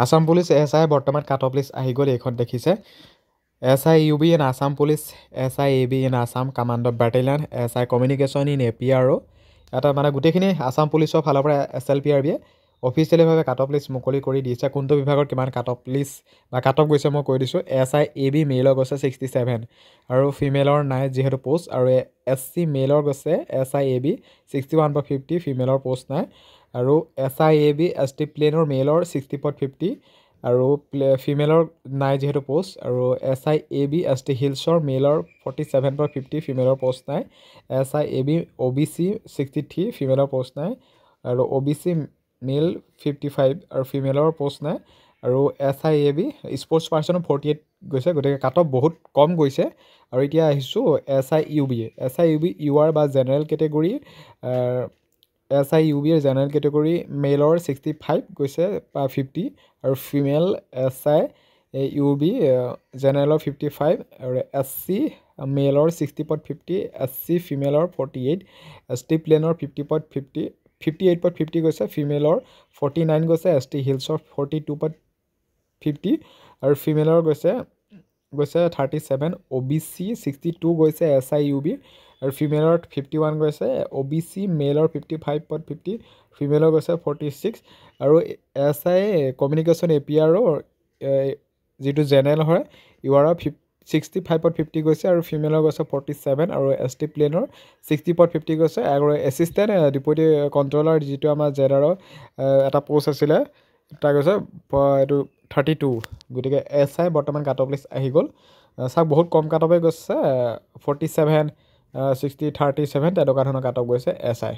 Assam police S I বৰ্তমান cut off list আহি গ'ল। এইখন দেখিছে SIUB in Assam Police, SIAB in Assam Commando Battalion, SI Communication in APRO। এটা মানে গোটেইখিনি আসাম পুলিচৰ ফালৰ পৰা SLPRBয়ে অফিচিয়েলিভাৱে কাট অফ লিষ্ট মুকলি কৰি দিছে। কোনটো বিভাগৰ কিমান কাট অফ লিষ্ট বা কাট অফ গৈছে মই কৈ দিছোঁ। SIAB মেইলৰ গৈছে 67 আৰু ফিমেলৰ নাই যিহেতু পোষ্ট, আৰু SC মেইলৰ গৈছে SIAB 61/50, ফিমেলৰ পোষ্ট নাই। আৰু SIAB ST প্লেনৰ মেইলৰ 60/50 আৰু ফিমেলৰ নাই যিহেতু পোষ্ট। আৰু SIAB ST হিলছৰ মেইলৰ 47/50, ফিমেলৰ পোষ্ট নাই। SIAB OBC 63, ফিমেলৰ পোষ্ট নাই। আৰু OBC মেইল 55 আৰু ফিমেলৰ পোষ্ট নাই। আৰু SIAB স্পৰ্টছ পাৰ্চনৰ 48 গৈছে। গতিকে কাট অফ বহুত কম গৈছে। আৰু এতিয়া আহিছোঁ SIUB UR বা জেনেৰেল কেটেগৰী। SIUBৰ জেনেৰেল কেটেগৰী মেইলৰ 65 গৈছে বা 50 আৰু ফিমেল SIUB জেনেৰেলৰ 55 আৰু SC মেইলৰ 60/50, SC ফিমেলৰ 48, ST প্লেনৰ 50/50, 58/50 গৈছে। ফিমেলৰ 49 গৈছে। ST হিলছৰ 42/50 আৰু ফিমেলৰ গৈছে 37। OBC 62 গৈছে SIUB আৰু ফিমেলৰ 51 গৈছে। OBC মেইলৰ 55/50, ফিমেলৰ গৈছে 46। আৰু SI কমিউনিকেশ্যন APRO যিটো জেনেৰেল হয় URৰ 65/50 গৈছে আৰু ফিমেলৰ গৈছে 47 আৰু ST প্লেনৰ 60/50 গৈছে। আৰু এছিষ্টেণ্ট ডিপুটি কণ্ট্ৰলাৰ যিটো আমাৰ জেনাৰৰ এটা পোষ্ট আছিলে তাৰ গৈছে এইটো 32। গতিকে SI বৰ্তমান কাট অফ লিষ্ট আহি গ'ল। চাওক বহুত কম কাট অফে গৈছে 47, 60, 37 তেনেকুৱা ধৰণৰ কাট অফ গৈছে SI।